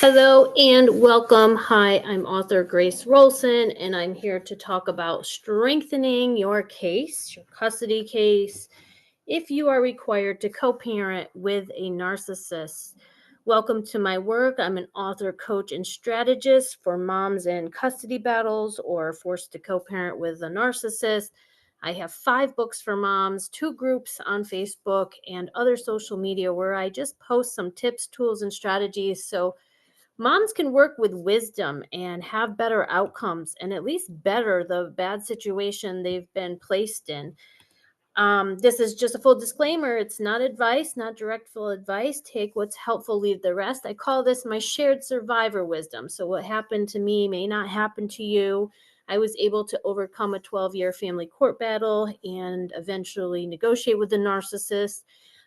Hello and welcome. Hi, I'm author Grace Wroldson, and I'm here to talk about strengthening your case, your custody case, if you are required to co-parent with a narcissist. Welcome to my work. I'm an author, coach, and strategist for moms in custody battles or forced to co-parent with a narcissist. I have 5 books for moms, 2 groups on Facebook, and other social media where I just post some tips, tools, and strategies so moms can work with wisdom and have better outcomes and at least better the bad situation they've been placed in. This is just a full disclaimer. It's not advice, not direct full advice. Take what's helpful, leave the rest. I call this my shared survivor wisdom. So what happened to me may not happen to you. I was able to overcome a 12-year family court battle and eventually negotiate with the narcissist.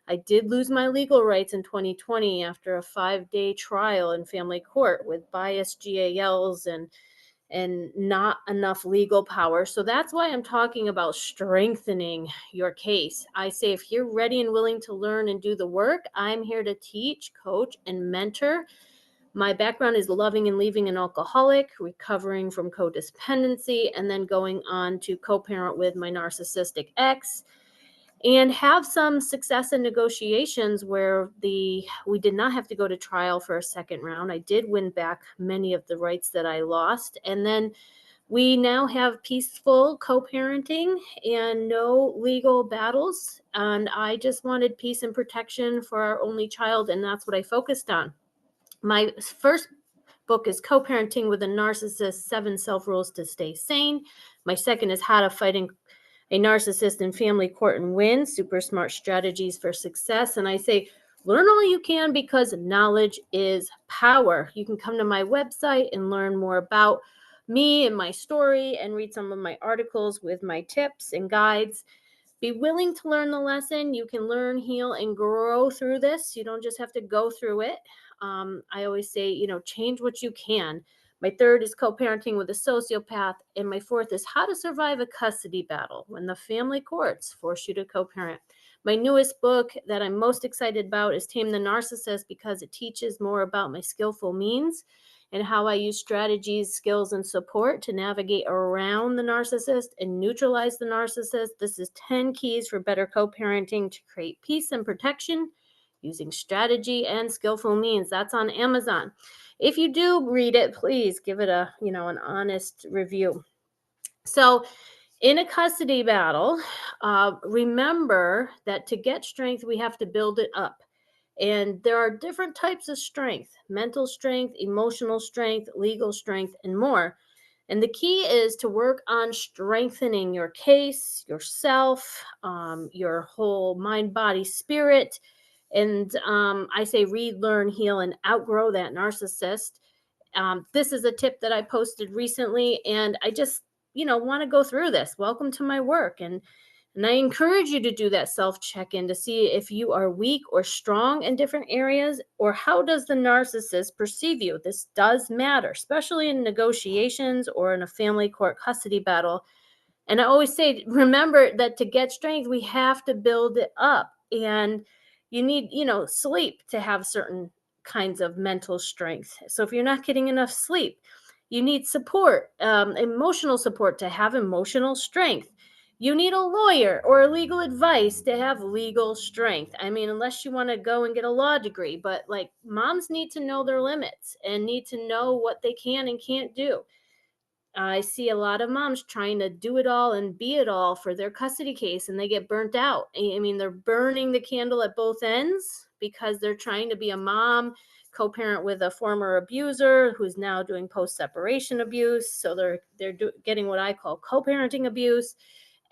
I did lose my legal rights in 2020 after a 5-day trial in family court with biased GALs and not enough legal power. So that's why I'm talking about strengthening your case. I say if you're ready and willing to learn and do the work, I'm here to teach, coach, and mentor. My background is loving and leaving an alcoholic, recovering from codependency, and then going on to co-parent with my narcissistic ex and have some success in negotiations where we did not have to go to trial for a second round. I did win back many of the rights that I lost. And then we now have peaceful co-parenting and no legal battles. And I just wanted peace and protection for our only child, and that's what I focused on. My first book is Co-Parenting with a Narcissist, 7 Self-Rules to Stay Sane. My second is How to Fight a Narcissist in Family Court and Win, Super Smart Strategies for Success. And I say, learn all you can because knowledge is power. You can come to my website and learn more about me and my story and read some of my articles with my tips and guides. Be willing to learn the lesson. You can learn, heal, and grow through this. You don't just have to go through it. I always say, change what you can. My third is co-parenting with a sociopath. And my fourth is how to survive a custody battle when the family courts force you to co-parent. My newest book that I'm most excited about is Tame the Narcissist because it teaches more about my skillful means and how I use strategies, skills, and support to navigate around the narcissist and neutralize the narcissist. This is 10 keys for better co-parenting to create peace and protection using strategy and skillful means. That's on Amazon. If you do read it, please give it an honest review. So in a custody battle, remember that to get strength, we have to build it up. And there are different types of strength: mental strength, emotional strength, legal strength, and more. And the key is to work on strengthening your case, yourself, your whole mind, body, spirit. And I say read, learn, heal, and outgrow that narcissist. This is a tip that I posted recently, and I just, want to go through this. Welcome to my work. And I encourage you to do that self-check-in to see if you are weak or strong in different areas, or how does the narcissist perceive you? This does matter, especially in negotiations or in a family court custody battle. And I always say, remember that to get strength, we have to build it up. And you need, sleep to have certain kinds of mental strength. So if you're not getting enough sleep, you need support, emotional support to have emotional strength. You need a lawyer or legal advice to have legal strength. I mean, unless you want to go and get a law degree, but like moms need to know their limits and need to know what they can and can't do. I see a lot of moms trying to do it all and be it all for their custody case, and they get burnt out. I mean, they're burning the candle at both ends because they're trying to be a mom, co-parent with a former abuser who's now doing post-separation abuse. So they're getting what I call co-parenting abuse.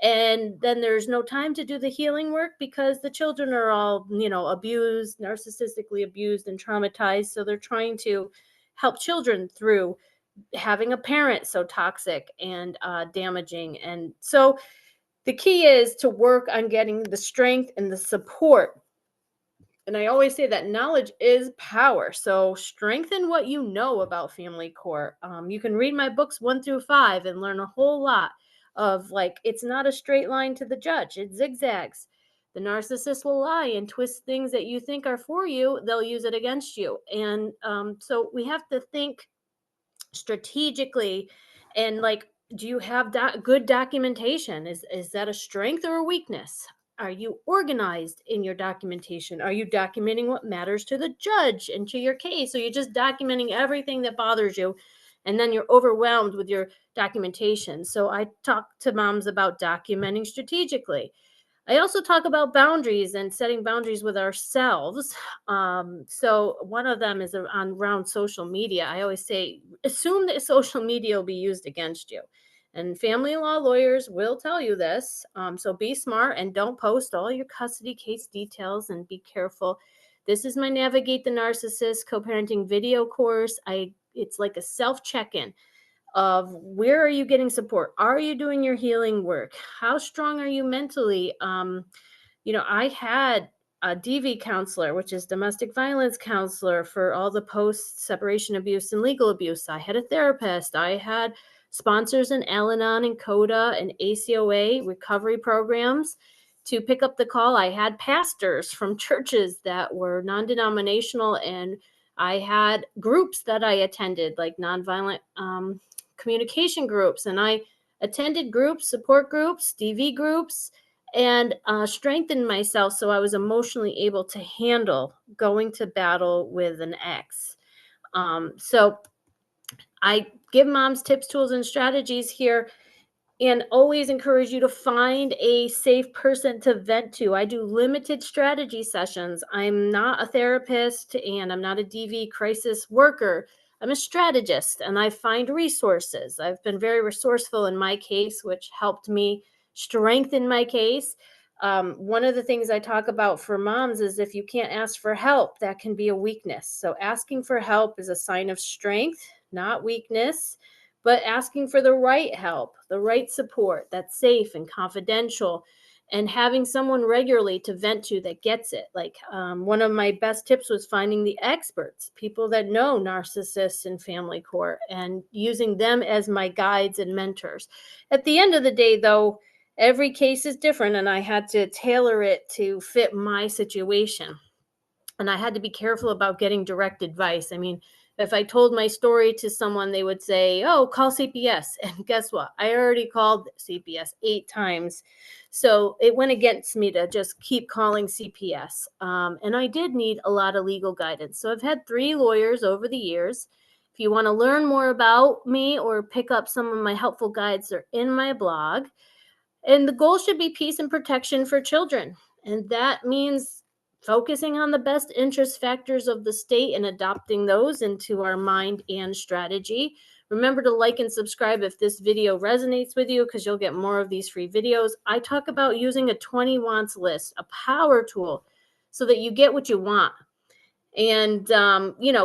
And then there's no time to do the healing work because the children are all, abused, narcissistically abused and traumatized. So they're trying to help children through having a parent so toxic and damaging. And so the key is to work on getting the strength and the support. And I always say that knowledge is power. So strengthen what you know about family court. You can read my books 1 through 5 and learn a whole lot of, like, it's not a straight line to the judge. It zigzags. The narcissist will lie and twist things that you think are for you. They'll use it against you. And so we have to think strategically, and like, do you have good documentation? Is that a strength or a weakness? Are you organized in your documentation? Are you documenting what matters to the judge and to your case? Or you're just documenting everything that bothers you, and then you're overwhelmed with your documentation? So I talk to moms about documenting strategically. I also talk about boundaries and setting boundaries with ourselves. So one of them is on around social media. I always say, assume that social media will be used against you. And family law lawyers will tell you this. So be smart and don't post all your custody case details, and be careful. This is my Navigate the Narcissist co-parenting video course. It's like a self check-in of where are you getting support? Are you doing your healing work? How strong are you mentally? I had a DV counselor, which is domestic violence counselor, for all the post separation abuse and legal abuse. I had a therapist. I had sponsors in Al-Anon and CODA and ACOA recovery programs to pick up the call. I had pastors from churches that were non-denominational, and I had groups that I attended, like nonviolent communication groups, and I attended groups, support groups, DV groups, and strengthened myself so I was emotionally able to handle going to battle with an ex. So I give moms tips, tools, and strategies here, and always encourage you to find a safe person to vent to. I do limited strategy sessions. I'm not a therapist, and I'm not a DV crisis worker. I'm a strategist, and I find resources. I've been very resourceful in my case, which helped me strengthen my case. One of the things I talk about for moms is, if you can't ask for help, that can be a weakness. So asking for help is a sign of strength, not weakness. But asking for the right help, the right support that's safe and confidential, and having someone regularly to vent to that gets it. Like one of my best tips was finding the experts, people that know narcissists in family court, and using them as my guides and mentors. At the end of the day, though, every case is different, and I had to tailor it to fit my situation. And I had to be careful about getting direct advice. I mean, if I told my story to someone, they would say, oh, call CPS. And guess what? I already called CPS 8 times. So it went against me to just keep calling CPS. And I did need a lot of legal guidance. So I've had 3 lawyers over the years. If you want to learn more about me or pick up some of my helpful guides, they're in my blog. And the goal should be peace and protection for children. And that means focusing on the best interest factors of the state and adopting those into our mind and strategy. Remember to like and subscribe if this video resonates with you, because you'll get more of these free videos. I talk about using a 20 wants list, a power tool, so that you get what you want. And,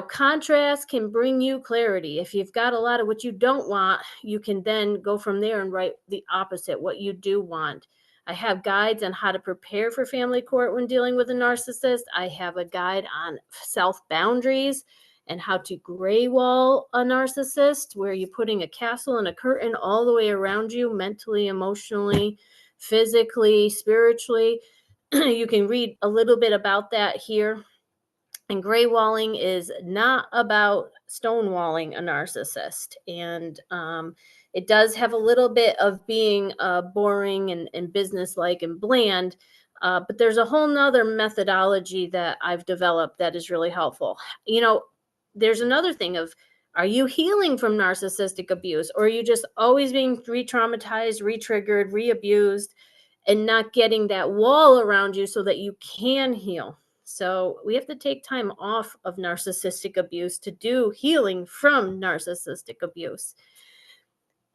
contrast can bring you clarity. If you've got a lot of what you don't want, you can then go from there and write the opposite, what you do want. I have guides on how to prepare for family court when dealing with a narcissist. I have a guide on self boundaries and how to gray wall a narcissist, where you're putting a castle and a curtain all the way around you, mentally, emotionally, physically, spiritually. You can read a little bit about that here. And gray walling is not about stonewalling a narcissist. And it does have a little bit of being boring and businesslike and bland. But there's a whole nother methodology that I've developed that is really helpful. There's another thing of, are you healing from narcissistic abuse, or are you just always being re-traumatized, re-triggered, re-abused, and not getting that wall around you so that you can heal? So we have to take time off of narcissistic abuse to do healing from narcissistic abuse.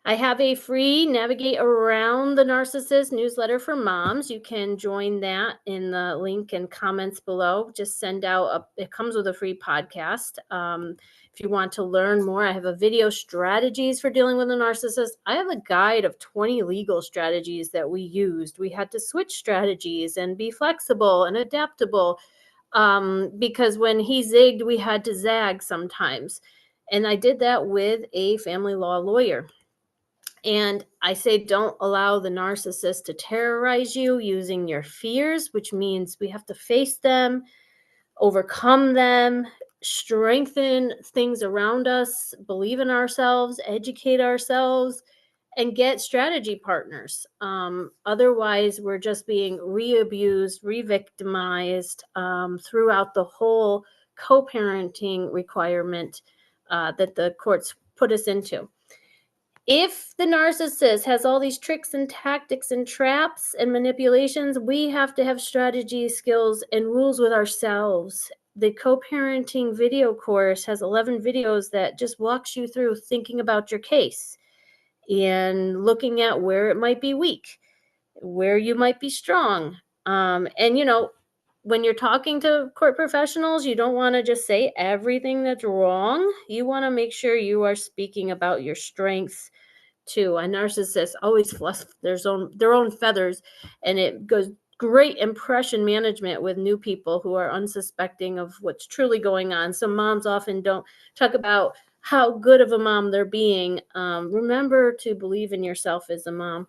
I have a free Navigate Around the Narcissist newsletter for moms. You can join that in the link and comments below. Just send out it comes with a free podcast. If you want to learn more, I have a video strategies for dealing with a narcissist. I have a guide of 20 legal strategies that we used. We had to switch strategies and be flexible and adaptable. Because when he zigged, we had to zag sometimes. And I did that with a family law lawyer. And I say, don't allow the narcissist to terrorize you using your fears, which means we have to face them, overcome them, strengthen things around us, believe in ourselves, educate ourselves, and get strategy partners. Otherwise, we're just being re-abused, re-victimized throughout the whole co-parenting requirement that the courts put us into. If the narcissist has all these tricks and tactics and traps and manipulations, we have to have strategy skills and rules with ourselves. The co-parenting video course has 11 videos that just walks you through thinking about your case and looking at where it might be weak, where you might be strong. And when you're talking to court professionals, you don't want to just say everything that's wrong. You want to make sure you are speaking about your strengths too. A narcissist always fluffs their own feathers, and it goes great impression management with new people who are unsuspecting of what's truly going on. So moms often don't talk about how good of a mom they're being. Remember to believe in yourself as a mom.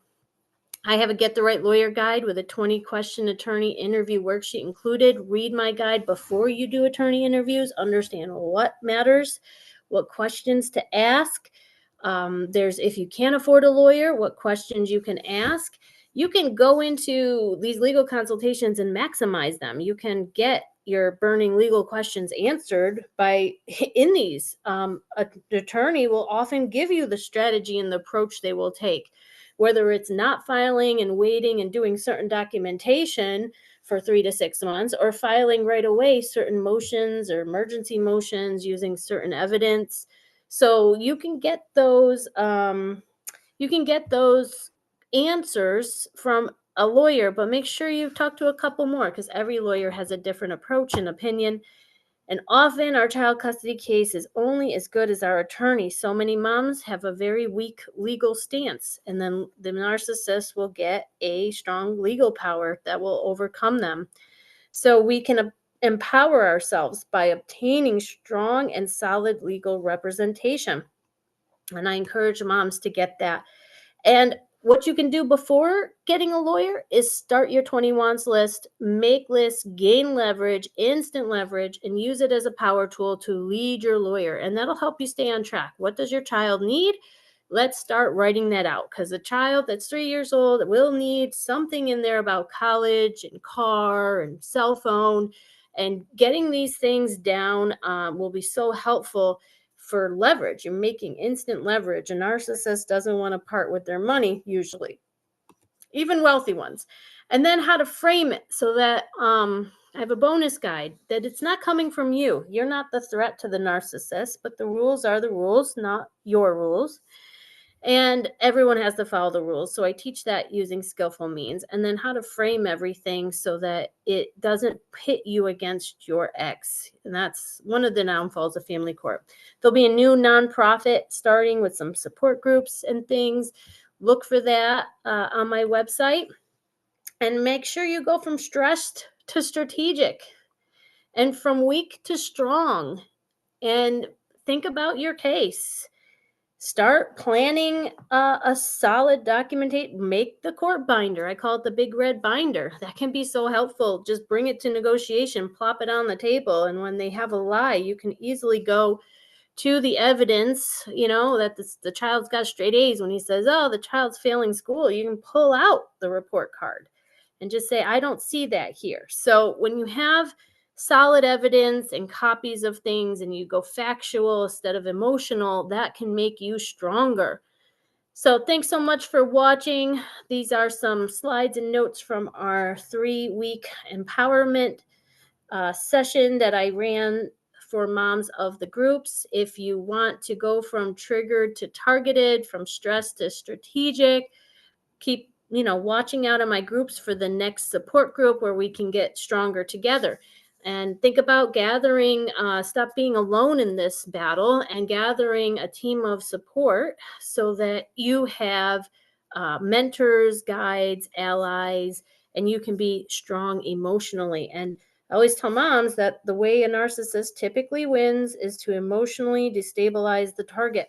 I have a Get the Right Lawyer guide with a 20-question attorney interview worksheet included. Read my guide before you do attorney interviews. Understand what matters, what questions to ask. There's, if you can't afford a lawyer, what questions you can ask. You can go into these legal consultations and maximize them. You can get your burning legal questions answered by in these. An attorney will often give you the strategy and the approach they will take, whether it's not filing and waiting and doing certain documentation for 3 to 6 months, or filing right away certain motions or emergency motions using certain evidence. So you can get those answers from a lawyer, but make sure you talk to a couple more, because every lawyer has a different approach and opinion. And often our child custody case is only as good as our attorney. So many moms have a very weak legal stance, and then the narcissist will get a strong legal power that will overcome them. So we can empower ourselves by obtaining strong and solid legal representation. And I encourage moms to get that. And what you can do before getting a lawyer is start your 20 wants list, make lists, gain leverage, instant leverage, and use it as a power tool to lead your lawyer. And that'll help you stay on track. What does your child need? Let's start writing that out, because a child that's 3 years old will need something in there about college and car and cell phone. And getting these things down will be so helpful for leverage. You're making instant leverage. A narcissist doesn't want to part with their money, usually, even wealthy ones. And then how to frame it so that I have a bonus guide that it's not coming from you. You're not the threat to the narcissist, but the rules are the rules, not your rules. And everyone has to follow the rules. So I teach that using skillful means. And then how to frame everything so that it doesn't pit you against your ex. And that's one of the downfalls of family court. There'll be a new nonprofit starting with some support groups and things. Look for that on my website. And make sure you go from stressed to strategic and from weak to strong. And think about your case. Start planning a solid documentation. Make the court binder. I call it the big red binder. That can be so helpful. Just bring it to negotiation, plop it on the table. And when they have a lie, you can easily go to the evidence, that the child's got straight A's. When he says, oh, the child's failing school, you can pull out the report card and just say, I don't see that here. So when you have solid evidence and copies of things and you go factual instead of emotional, that can make you stronger. So thanks so much for watching. These are some slides and notes from our 3-week empowerment session that I ran for moms of the groups. If you want to go from triggered to targeted, from stress to strategic, keep watching out of my groups for the next support group where we can get stronger together. And think about gathering, stop being alone in this battle and gathering a team of support so that you have mentors, guides, allies, and you can be strong emotionally. And I always tell moms that the way a narcissist typically wins is to emotionally destabilize the target.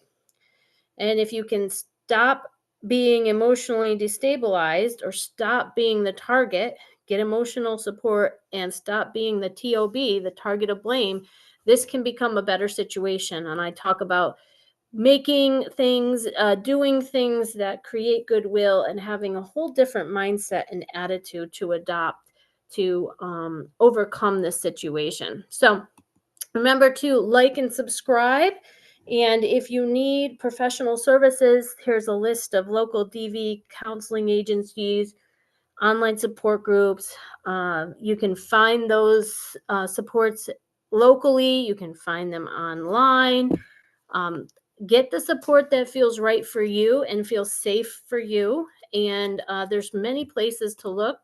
And if you can stop being emotionally destabilized or stop being the target, get emotional support, and stop being the TOB, the target of blame, this can become a better situation. And I talk about making things, doing things that create goodwill and having a whole different mindset and attitude to adopt to overcome this situation. So remember to like and subscribe. And if you need professional services, here's a list of local DV counseling agencies, online support groups. You can find those supports locally, you can find them online. Um, get the support that feels right for you and feels safe for you. And there's many places to look.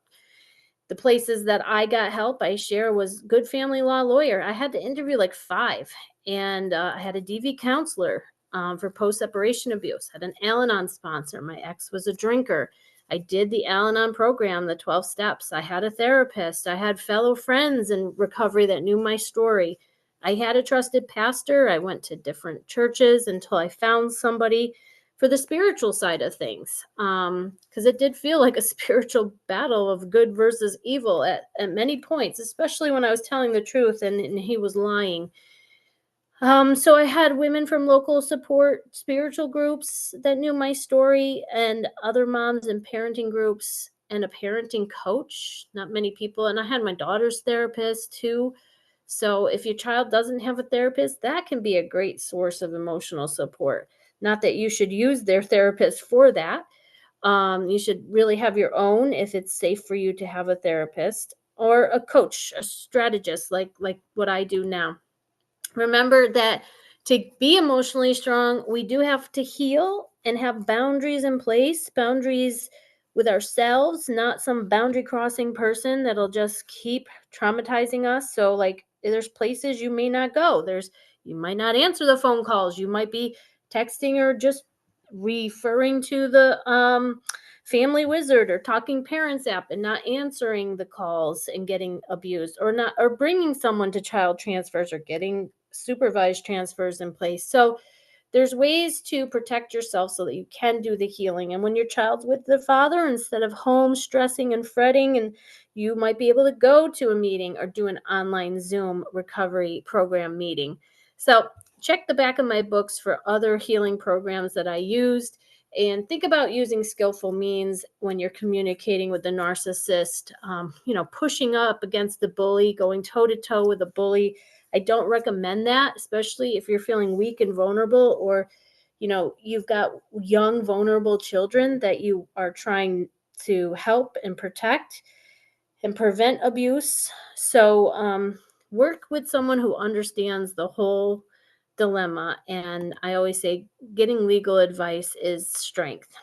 The places that I got help, I share, was good family law lawyer. I had to interview like 5, and I had a DV counselor for post-separation abuse, had an Al-Anon sponsor. My ex was a drinker. I did the Al-Anon program, the 12 steps. I had a therapist. I had fellow friends in recovery that knew my story. I had a trusted pastor. I went to different churches until I found somebody for the spiritual side of things, because it did feel like a spiritual battle of good versus evil at many points, especially when I was telling the truth and he was lying. So I had women from local support spiritual groups that knew my story, and other moms in parenting groups, and a parenting coach. Not many people, and I had my daughter's therapist too. So if your child doesn't have a therapist, that can be a great source of emotional support. Not that you should use their therapist for that. You should really have your own if it's safe for you to have a therapist or a coach, a strategist, like what I do now. Remember that to be emotionally strong, we do have to heal and have boundaries in place, boundaries with ourselves, not some boundary crossing person that'll just keep traumatizing us. So like there's places you may not go. You might not answer the phone calls. You might be texting or just referring to the family wizard or talking parents app and not answering the calls and getting abused, or bringing someone to child transfers or getting supervised transfers in place. So there's ways to protect yourself so that you can do the healing. And when your child's with the father instead of home stressing and fretting, and you might be able to go to a meeting or do an online Zoom recovery program meeting. So check the back of my books for other healing programs that I used. And think about using skillful means when you're communicating with the narcissist, pushing up against the bully, going toe to toe with a bully. I don't recommend that, especially if you're feeling weak and vulnerable, or, you've got young, vulnerable children that you are trying to help and protect and prevent abuse. So work with someone who understands the whole dilemma. And I always say getting legal advice is strength.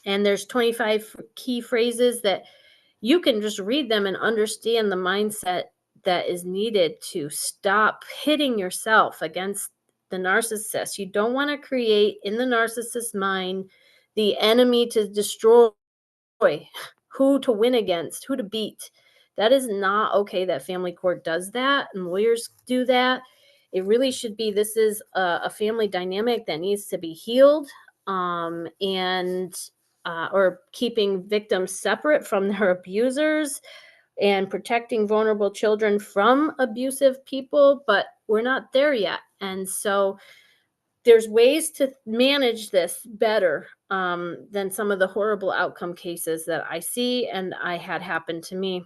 And there's 25 key phrases that you can just read them and understand the mindset that is needed to stop hitting yourself against the narcissist. You don't want to create in the narcissist's mind the enemy to destroy, who to win against, who to beat. That is not okay that family court does that and lawyers do that. It really should be, this is a family dynamic that needs to be healed, and or keeping victims separate from their abusers and protecting vulnerable children from abusive people, but we're not there yet. And so there's ways to manage this better than some of the horrible outcome cases that I see and I had happen to me.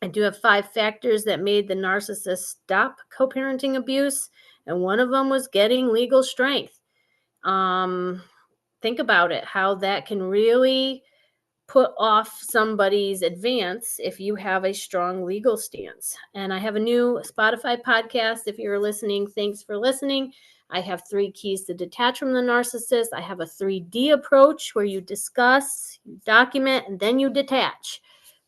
I do have 5 factors that made the narcissist stop co-parenting abuse, and one of them was getting legal strength. Think about it, how that can really put off somebody's advance if you have a strong legal stance. And I have a new Spotify podcast. If you're listening, thanks for listening. I have 3 keys to detach from the narcissist. I have a 3D approach where you discuss, you document, and then you detach.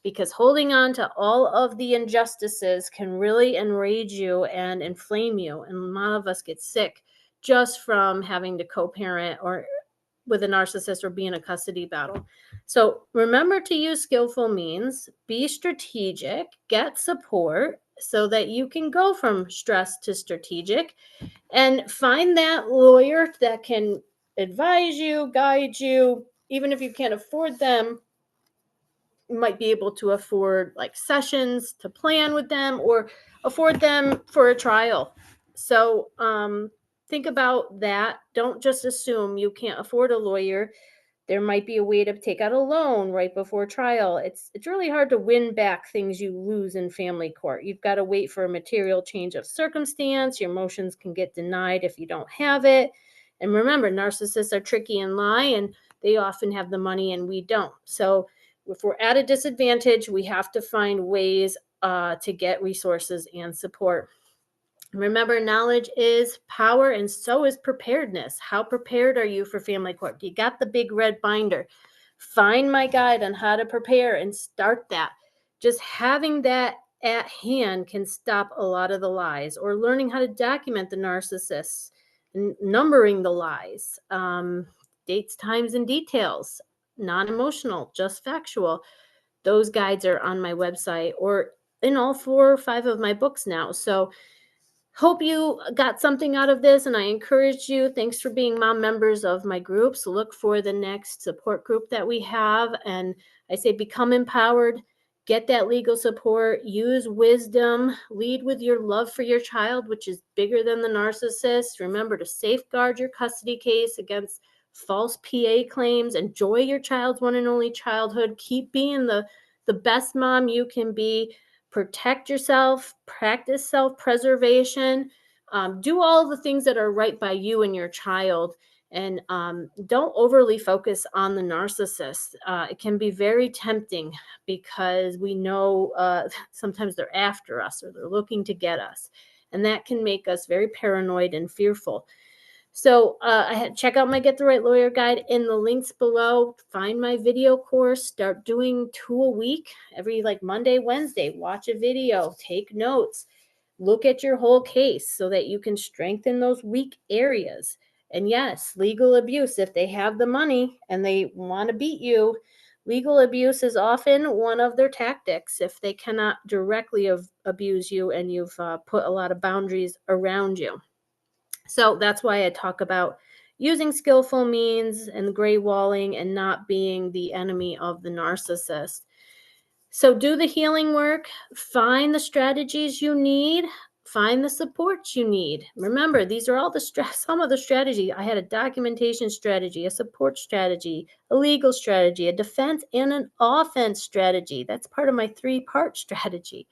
Because holding on to all of the injustices can really enrage you and inflame you. And a lot of us get sick just from having to co-parent or with a narcissist or be in a custody battle. So remember to use skillful means, be strategic, get support so that you can go from stress to strategic, and find that lawyer that can advise you, guide you, even if you can't afford them, you might be able to afford like sessions to plan with them or afford them for a trial. So think about that. Don't just assume you can't afford a lawyer. There might be a way to take out a loan right before trial. It's really hard to win back things you lose in family court. You've got to wait for a material change of circumstance. Your motions can get denied if you don't have it. And remember, narcissists are tricky and lie, and they often have the money and we don't. So if we're at a disadvantage, we have to find ways to get resources and support. Remember, knowledge is power, and so is preparedness. How prepared are you for family court? You got the big red binder. Find my guide on how to prepare and start that. Just having that at hand can stop a lot of the lies, or learning how to document the narcissists, numbering the lies, dates, times, and details, non-emotional, just factual. Those guides are on my website or in all 4 or 5 of my books now. So hope you got something out of this, and I encourage you. Thanks for being mom members of my groups. Look for the next support group that we have, and I say become empowered, get that legal support, use wisdom, lead with your love for your child, which is bigger than the narcissist. Remember to safeguard your custody case against false PA claims. Enjoy your child's one and only childhood. Keep being the best mom you can be. Protect yourself, practice self-preservation, do all the things that are right by you and your child, and don't overly focus on the narcissist. It can be very tempting because we know sometimes they're after us or they're looking to get us, and that can make us very paranoid and fearful. So check out my Get the Right Lawyer guide in the links below. Find my video course. Start doing 2 a week. Every like Monday, Wednesday, watch a video, take notes, look at your whole case so that you can strengthen those weak areas. And yes, legal abuse, if they have the money and they want to beat you, legal abuse is often one of their tactics if they cannot directly abuse you and you've put a lot of boundaries around you. So that's why I talk about using skillful means and gray walling and not being the enemy of the narcissist. So do the healing work, find the strategies you need, find the support you need. Remember, these are all some of the strategy. I had a documentation strategy, a support strategy, a legal strategy, a defense and an offense strategy. That's part of my 3-part strategy.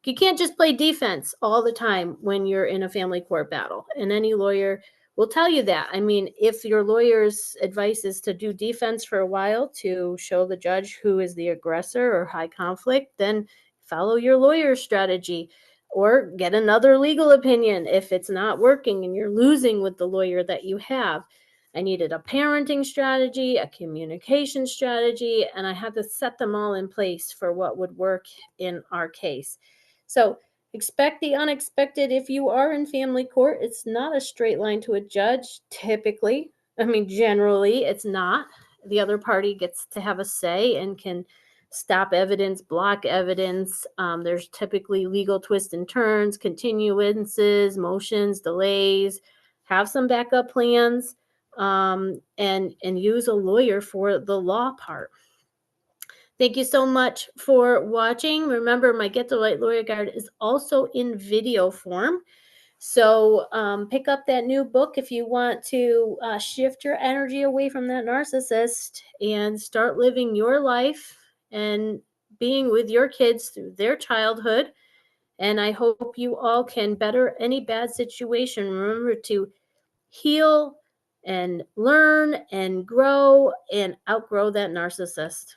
You can't just play defense all the time when you're in a family court battle, and any lawyer will tell you that. I mean, if your lawyer's advice is to do defense for a while to show the judge who is the aggressor or high conflict, then follow your lawyer's strategy or get another legal opinion if it's not working and you're losing with the lawyer that you have. I needed a parenting strategy, a communication strategy, and I had to set them all in place for what would work in our case. So expect the unexpected if you are in family court. It's not a straight line to a judge, typically. I mean, generally, it's not. The other party gets to have a say and can stop evidence, block evidence. There's typically legal twists and turns, continuances, motions, delays. Have some backup plans, and use a lawyer for the law part. Thank you so much for watching. Remember, my Get the Right Lawyer Guide is also in video form. So pick up that new book if you want to shift your energy away from that narcissist and start living your life and being with your kids through their childhood. And I hope you all can better any bad situation. Remember to heal and learn and grow and outgrow that narcissist.